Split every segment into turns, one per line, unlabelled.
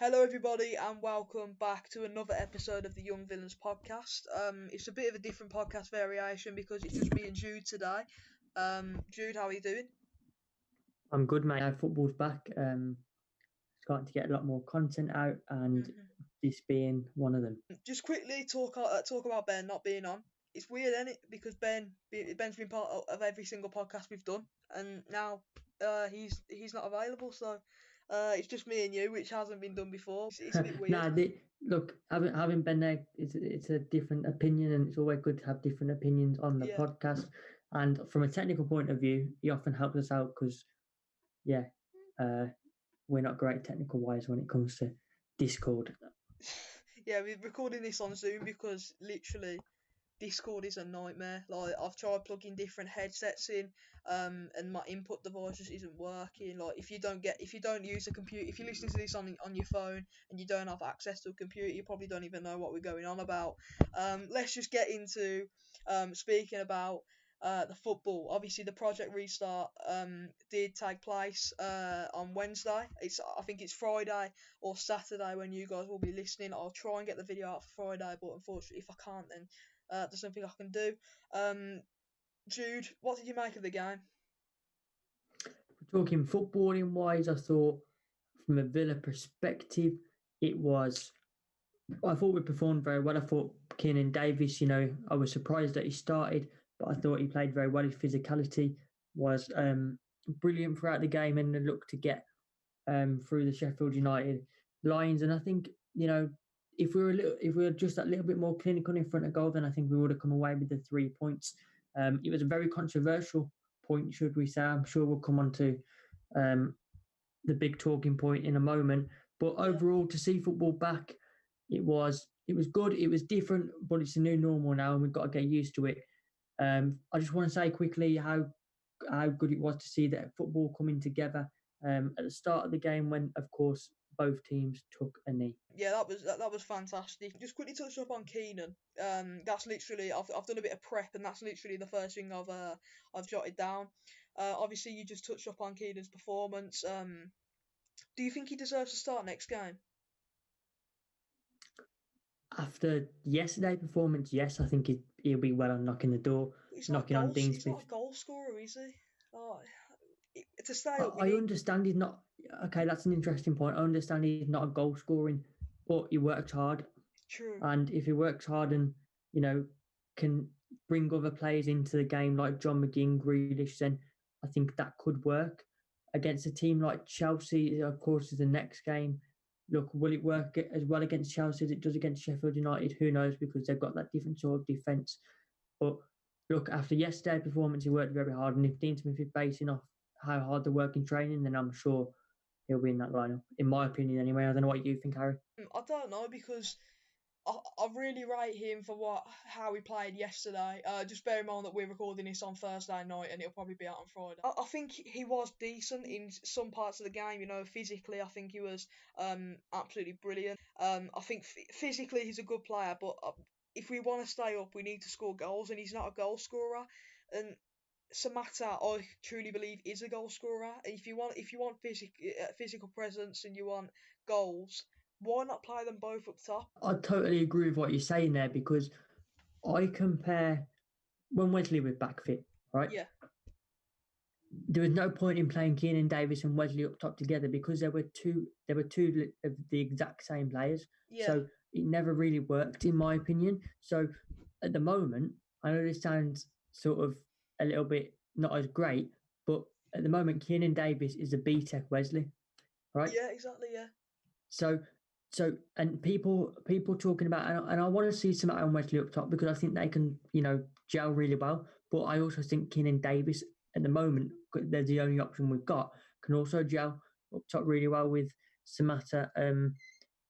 Hello, everybody, and welcome back to another episode of the Young Villains podcast. It's a bit of a different podcast variation because it's just me and Jude today. Jude, how are you doing?
I'm good, mate. Football's back. Starting to get a lot more content out, and this being one of them.
Just quickly talk about Ben not being on. It's weird, isn't it? Because Ben's been part of every single podcast we've done, and now he's not available. So it's just me and you, which hasn't been done before. It's a bit weird.
Look, having been there, it's a different opinion, and it's always good to have different opinions on the
Yeah.
podcast. And from a technical point of view, he often helps us out because, we're not great technical wise when it comes to Discord.
Yeah, we're recording this on Zoom because literally Discord is a nightmare. Like I've tried plugging different headsets in, and my input device just isn't working. Like if you don't use a computer, if you're listening to this on your phone and you don't have access to a computer, you probably don't even know what we're going on about. Let's just get into speaking about the football. Obviously, the Project Restart did take place on Wednesday. I think it's Friday or Saturday when you guys will be listening. I'll try and get the video out for Friday, but unfortunately, if I can't, then there's something I can do. Jude, what did you make of the game?
Talking footballing wise, I thought from a Villa perspective, I thought we performed very well. I thought Keenan Davis, I was surprised that he started, but I thought he played very well. His physicality was brilliant throughout the game, and looked to get through the Sheffield United lines. And I think if we were just a little bit more clinical in front of goal, then I think we would have come away with the 3 points. It was a very controversial point, should we say? I'm sure we'll come on to the big talking point in a moment. But overall, to see football back, it was good. It was different, but it's a new normal now, and we've got to get used to it. I just want to say quickly how good it was to see that football coming together at the start of the game when, of course, both teams took a knee.
Yeah, that was fantastic. Just quickly touch up on Keenan. That's literally I've done a bit of prep, and that's literally the first thing I've jotted down. Obviously, you just touched up on Keenan's performance. Do you think he deserves to start next game?
After yesterday's performance, yes, I think he'll be well on knocking the door, knocking on things.
He's not a goal scorer, is he? Oh, to stay up,
I understand he's not. Okay, that's an interesting point. I understand he's not a goal scoring, but he works hard.
True.
And if he works hard and can bring other players into the game like John McGinn, Grealish, then I think that could work against a team like Chelsea. Of course, is the next game. Look, will it work as well against Chelsea as it does against Sheffield United? Who knows, because they've got that different sort of defence. But look, after yesterday's performance, he worked very hard. And if Dean Smith is basing off how hard they work in training, then I'm sure he'll be in that lineup, in my opinion anyway. I don't know what you think, Harry.
I don't know, because I really rate him for how he played yesterday. Just bear in mind that we're recording this on Thursday night and it'll probably be out on Friday. I think he was decent in some parts of the game. Physically, I think he was absolutely brilliant. I think physically he's a good player, but if we want to stay up, we need to score goals, and he's not a goal scorer. And Samatta, I truly believe, is a goal scorer. And if you want physical presence and you want goals, why not play them both up top?
I totally agree with what you're saying there, because I compare when Wesley was back fit, right?
Yeah.
There was no point in playing Keenan Davis and Wesley up top together because there were two of the exact same players.
Yeah.
So it never really worked, in my opinion. So at the moment, I know this sounds sort of a little bit not as great, but at the moment, Keenan Davis is a B-Tech Wesley, right?
Yeah, exactly, yeah.
So and people talking about, and I want to see some Aaron Wesley up top because I think they can, gel really well. But I also think Keenan Davis at the moment, they're the only option we've got, can also gel up top really well with Samatta.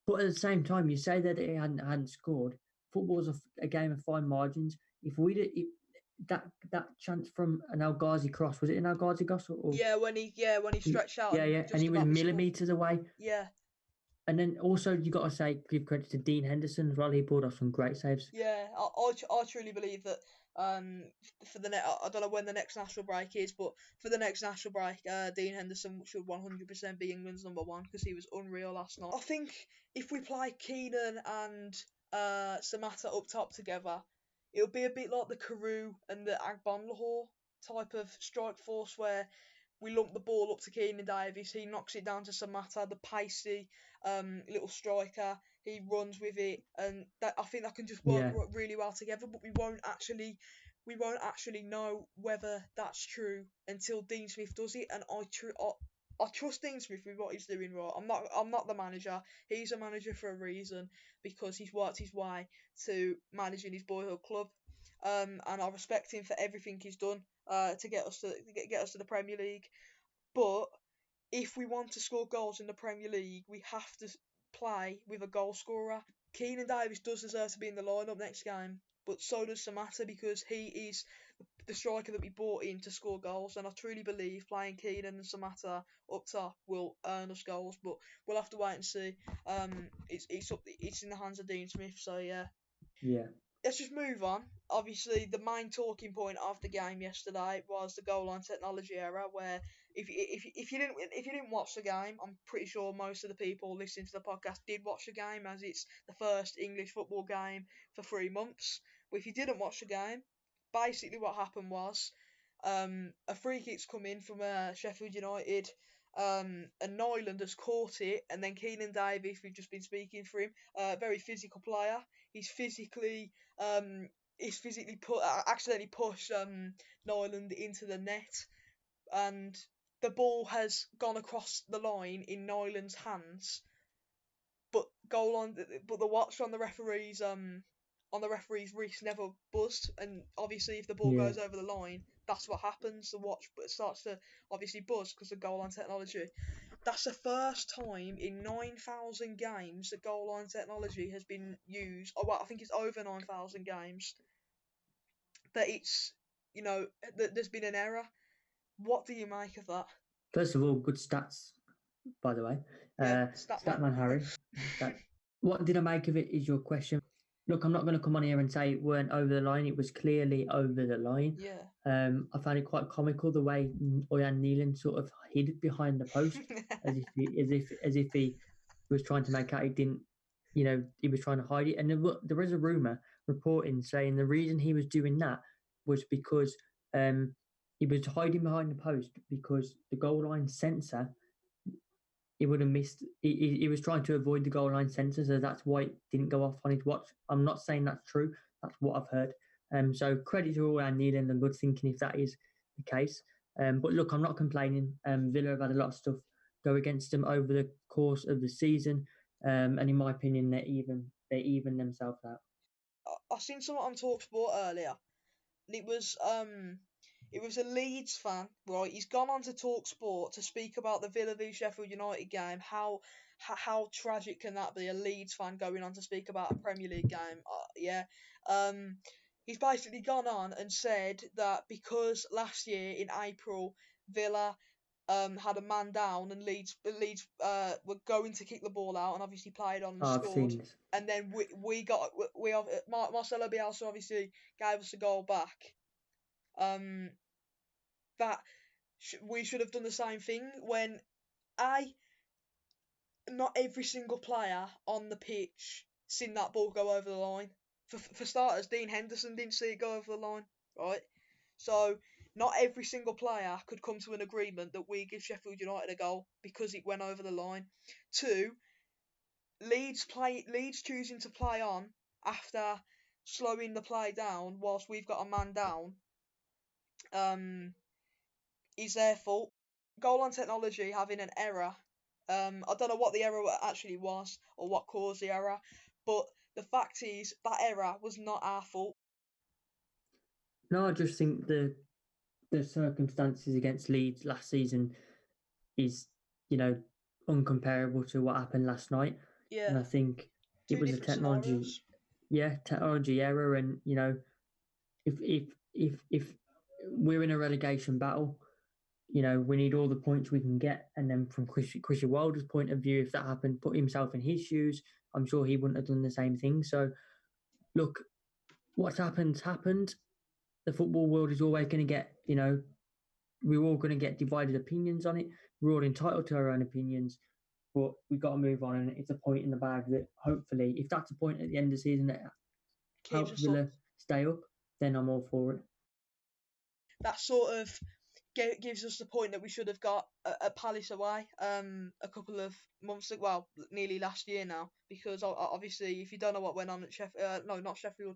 But at the same time, you say that he hadn't scored. Football's a game of fine margins. If that chance from an El Ghazi cross, was it an El Ghazi cross?
When he stretched out.
Yeah, and he was millimetres away.
Yeah.
And then also you got to give credit to Dean Henderson as well. He pulled off some great saves.
Yeah, I truly believe that For I don't know when the next national break is, but for the next national break, Dean Henderson should 100% be England's number one because he was unreal last night. I think if we play Keenan and Samata up top together, it'll be a bit like the Carew and the Agbon Lahore type of strike force where we lump the ball up to Keenan Davis, he knocks it down to Samata, the pacey little striker. He runs with it, and that I think that can just work
Yeah,
really well together. But we won't actually know whether that's true until Dean Smith does it. And I trust Dean Smith with what he's doing right. I'm not the manager. He's a manager for a reason because he's worked his way to managing his boyhood club. And I respect him for everything he's done to get us to the Premier League. But if we want to score goals in the Premier League, we have to play with a goal scorer. Keenan Davis does deserve to be in the lineup next game, but so does Samata because he is the striker that we bought in to score goals. And I truly believe playing Keenan and Samata up top will earn us goals, but we'll have to wait and see. It's in the hands of Dean Smith, so yeah.
yeah,
Let's just move on. Obviously, the main talking point of the game yesterday was the goal line technology error. Where if you didn't watch the game, I'm pretty sure most of the people listening to the podcast did watch the game, as it's the first English football game for 3 months. But if you didn't watch the game, basically what happened was a free kick's come in from Sheffield United. And Nyland has caught it, and then Keenan Davis, we've just been speaking for him, very physical player. He's physically he's physically accidentally pushed Nyland into the net, and the ball has gone across the line in Nyland's hands, but goal on but the watch on the referee's wrist never buzzed, and obviously if the ball
yeah.
goes over the line, that's what happens. The watch starts to obviously buzz because of goal line technology. That's the first time in 9,000 games that goal line technology has been used. Oh, well, I think it's over 9,000 games that it's that there's been an error. What do you make of that?
First of all, good stats, by the way.
Yeah, Statman.
Statman Harry. That, what did I make of it is your question. Look, I'm not going to come on here and say it weren't over the line. It was clearly over the line.
Yeah.
I found it quite comical the way Oyan Neelan sort of hid behind the post, as if he was trying to make out he didn't, he was trying to hide it. And there was a rumor reporting saying the reason he was doing that was because he was hiding behind the post because the goal line sensor he would have missed. He was trying to avoid the goal line sensor, so that's why it didn't go off on his watch. I'm not saying that's true. That's what I've heard. So credit to all our Neeland and good thinking if that is the case. But look, I'm not complaining. Villa have had a lot of stuff go against them over the course of the season, and in my opinion, they even themselves out.
I seen someone on Talksport earlier. It was a Leeds fan, right? He's gone on to Talk Sport to speak about the Villa v Sheffield United game. How tragic can that be? A Leeds fan going on to speak about a Premier League game. Yeah. Um, he's basically gone on and said that because last year in April Villa had a man down and Leeds were going to kick the ball out and obviously played on and
I've
scored.
seen this.
And then Marcelo Bielsa obviously gave us a goal back. Um, that we should have done the same thing when I not every single player on the pitch seen that ball go over the line. For starters, Dean Henderson didn't see it go over the line, right? So not every single player could come to an agreement that we give Sheffield United a goal because it went over the line. Two, Leeds choosing to play on after slowing the play down whilst we've got a man down um, is their fault. Goal line technology having an error. I don't know what the error actually was or what caused the error, but the fact is that error was not our fault.
No, I just think the circumstances against Leeds last season is, you know, uncomparable to what happened last night. And
Yeah,
I think it
two
was a
different scenarios.
technology error. And if we're in a relegation battle, we need all the points we can get. And then from Christian Wilder's point of view, if that happened, put himself in his shoes, I'm sure he wouldn't have done the same thing. So look, what's happened. the football world is always going to get, we're all going to get divided opinions on it. We're all entitled to our own opinions, but we've got to move on. And it's a point in the bag that hopefully, if that's a point at the end of the season that
Keeps
helps
us up.
Villa stay up, then I'm all for it.
That sort of gives us the point that we should have got at Palace away a couple of months ago, well, nearly last year now, because obviously, if you don't know what went on at Sheffield, no, not Sheffield,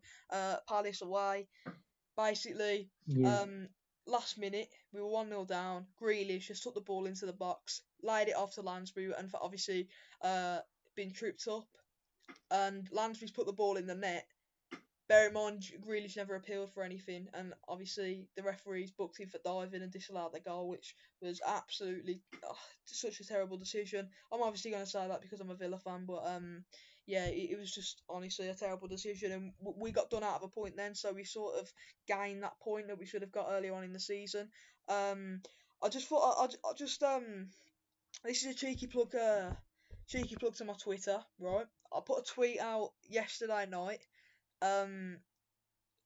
Palace away, basically,
Yeah.
last minute, we were 1-0 down. Grealish just took the ball into the box, laid it off to Lansbury, and obviously been tripped up. And Lansbury's put the ball in the net. Bear in mind, Grealish never appealed for anything, and obviously the referees booked him for diving and disallowed the goal, which was absolutely such a terrible decision. I'm obviously going to say that because I'm a Villa fan, but yeah, it was just honestly a terrible decision, and we got done out of a point then, so we sort of gained that point that we should have got earlier on in the season. I just thought I just this is a cheeky plug to my Twitter, right? I put a tweet out yesterday night. Um,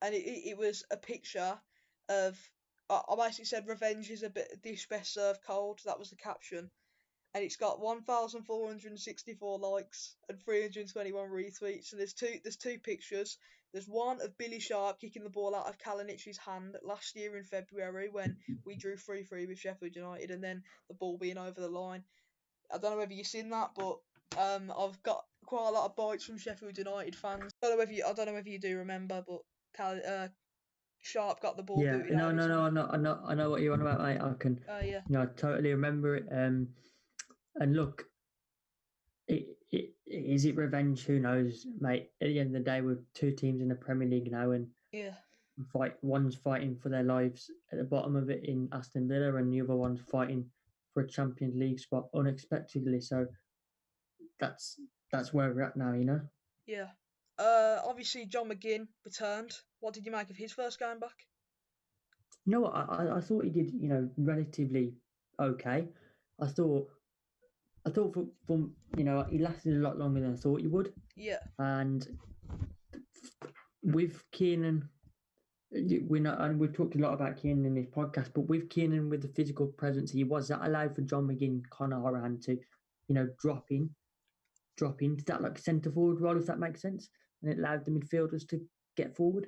and it was a picture of I basically said revenge is a dish best served cold. That was the caption, and it's got 1,464 likes and 321 retweets. And there's two pictures. There's one of Billy Sharp kicking the ball out of Kalinic's hand last year in February when we drew 3-3 with Sheffield United, and then the ball being over the line. I don't know whether you've seen that, but I've got quite a lot of bites from Sheffield United fans. I don't know whether you do remember, but Sharp got the ball
Yeah,
booted out
no,
of his
no, no.
hand.
I know what you're on about, mate. I can,
Yeah,
I totally remember it. And look, is it revenge? Who knows, mate? At the end of the day, we're two teams in the Premier League now, and
yeah,
one's fighting for their lives at the bottom of it in Aston Villa, and the other one's fighting for a Champions League spot unexpectedly. So that's that's where we're at now.
yeah. Obviously John McGinn returned. What did you make of his first game back?
You know what? I thought he did, relatively okay. I thought from he lasted a lot longer than I thought he would,
Yeah,
and with Keenan, we know, and we've talked a lot about Keenan in this podcast, but with Keenan, with the physical presence he was, that allowed for John McGinn, Conor Horan to, drop into that like centre forward role, if that makes sense, and it allowed the midfielders to get forward.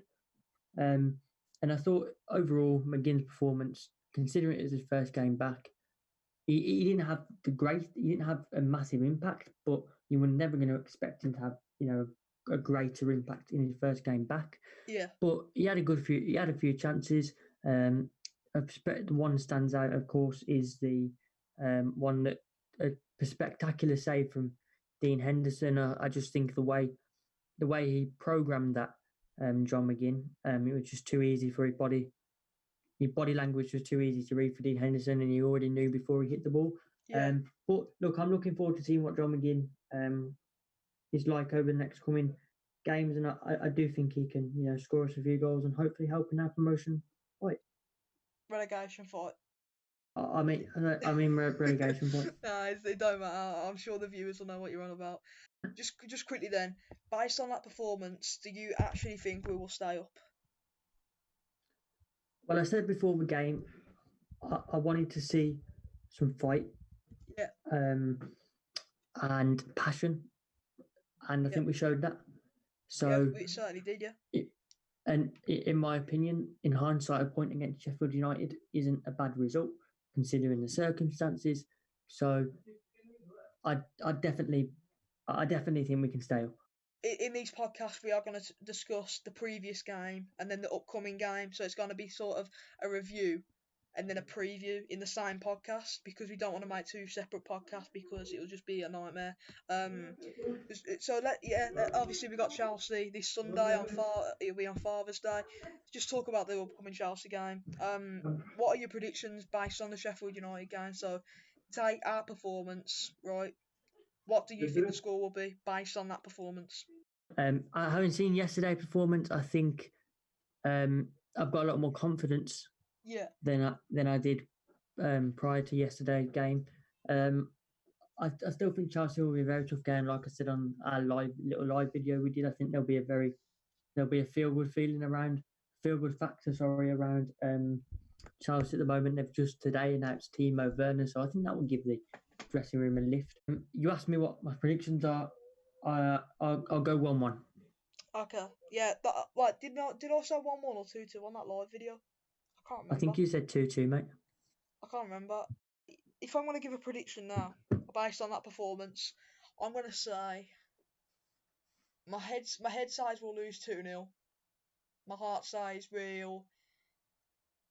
Um, and I thought overall McGinn's performance, considering it was his first game back, he didn't have he didn't have a massive impact, but you were never going to expect him to have a greater impact in his first game back.
yeah,
But he had a few chances. Um, the one stands out, of course, is the one that a spectacular save from Dean Henderson. I just think the way he programmed that John McGinn, it was just too easy for his body. His body language was too easy to read for Dean Henderson, and he already knew before he hit the ball.
yeah.
But look, I'm looking forward to seeing what John McGinn is like over the next coming games, and I do think he can score us a few goals and hopefully help in our promotion fight.
Relegation fight.
I mean relegation fight.
Nah, it don't matter. I'm sure the viewers will know what you're on about. Just quickly then, based on that performance, do you actually think we will stay up?
Well, I said before the game, I wanted to see some fight
Yeah,
um, and passion, and I
yeah,
think we showed that.
yeah.
So,
We certainly did. Yeah.
and in my opinion, in hindsight, a point against Sheffield United isn't a bad result considering the circumstances. So, I I definitely I definitely think we can stay up.
In these podcasts, we are going to discuss the previous game and then the upcoming game. So it's going to be sort of a review and then a preview in the same podcast because we don't want to make two separate podcasts because it'll just be a nightmare. Um, obviously we got Chelsea this Sunday it'll be on Father's Day. Just talk about the upcoming Chelsea game. What are your predictions based on the Sheffield United game? So take our performance, right? What do you think the score will be based on that performance?
I haven't seen yesterday's performance. I think I've got a lot more confidence
Yeah,
than I did prior to yesterday's game. I still think Chelsea will be a very tough game. Like I said on our live video we did, I think there'll be a feel good feeling around feel good factor, sorry, around Chelsea at the moment. They've just today announced Timo Werner, so I think that will give the dressing room a lift. You asked me what my predictions are. I'll go 1-1.
Okay. Yeah. What did I say 1-1 or 2-2 on that live video? I can't
I
remember.
think you said 2-2, mate.
I can't remember. If I'm gonna give a prediction now, based on that performance, I'm gonna say my head size will lose 2-0. My heart size will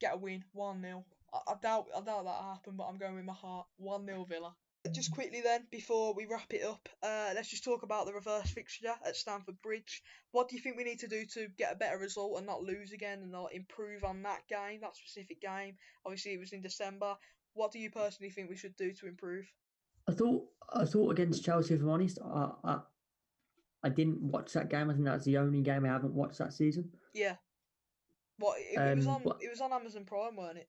get a win 1-0. I doubt that'll happen, but I'm going with my heart 1-0 Villa. Just quickly then, before we wrap it up, let's just talk about the reverse fixture at Stamford Bridge. What do you think we need to do to get a better result and not lose again and not improve on that game, that specific game? Obviously, it was in December. What do you personally think we should do to improve?
I thought against Chelsea, if I'm honest, I didn't watch that game. I think that's the only game I haven't watched that season.
Yeah. What it was on?
But
It was on Amazon Prime, weren't it?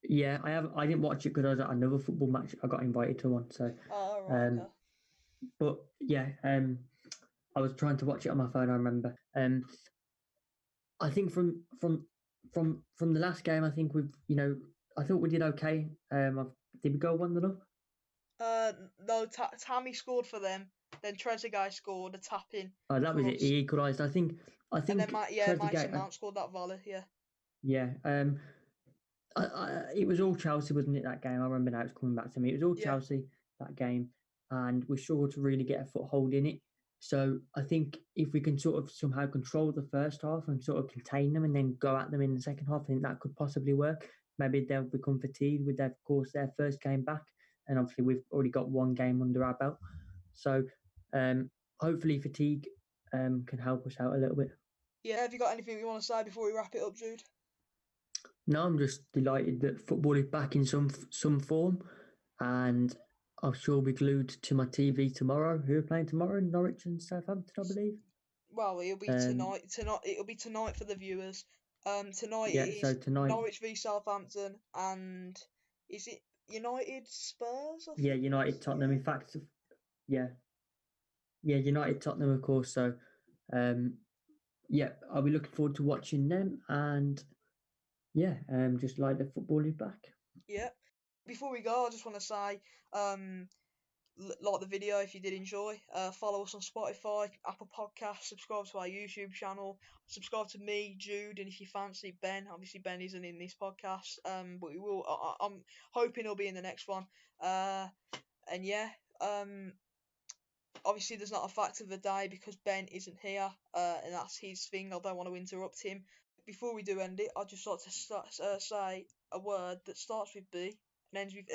yeah, I didn't watch it because I was at another football match. I got invited to one, so
Oh, right,
um,
okay.
but yeah, I was trying to watch it on my phone. I remember. I think from the last game, I think I thought we did okay. Did we go 1-0?
No, Tammy scored for them. Then Trezeguet scored a tap in
Oh, that was
for
it.
us,
He equalised. I think. I
and then
think Trezeguet.
Mason Mount scored that volley. Yeah,
Yeah. It was all Chelsea, wasn't it? That game. I remember now. It's coming back to me. It was all
yeah,
Chelsea that game, and we struggled to really get a foothold in it. So I think if we can sort of somehow control the first half and sort of contain them, and then go at them in the second half, I think that could possibly work. Maybe they'll become fatigued with, of course, their first game back, and obviously we've already got one game under our belt. So um, hopefully fatigue can help us out a little bit.
yeah. Have you got anything you want to say before we wrap it up, Jude?
No, I'm just delighted that football is back in some form, and I'll sure be glued to my TV tomorrow. Who are playing tomorrow? Norwich and Southampton, I believe.
Well, it'll be
Um,
tonight. Tonight it'll be tonight for the viewers. Tonight
yeah,
it
so
is
tonight,
Norwich v Southampton, and is it United Spurs? I
yeah,
think it is.
United Tottenham.
Yeah.
In fact, yeah, yeah, United Tottenham, of course. So, um, yeah, I'll be looking forward to watching them, and yeah, just like the football is back.
Yeah. Before we go, I just want to say, like the video if you did enjoy. Follow us on Spotify, Apple Podcasts, subscribe to our YouTube channel, subscribe to me, Jude, and if you fancy Ben, obviously Ben isn't in this podcast, but we will. I'm hoping he'll be in the next one. And yeah, obviously there's not a fact of the day because Ben isn't here, and that's his thing. I don't want to interrupt him. Before we do end it, I'd just like to say a word that starts with B and ends with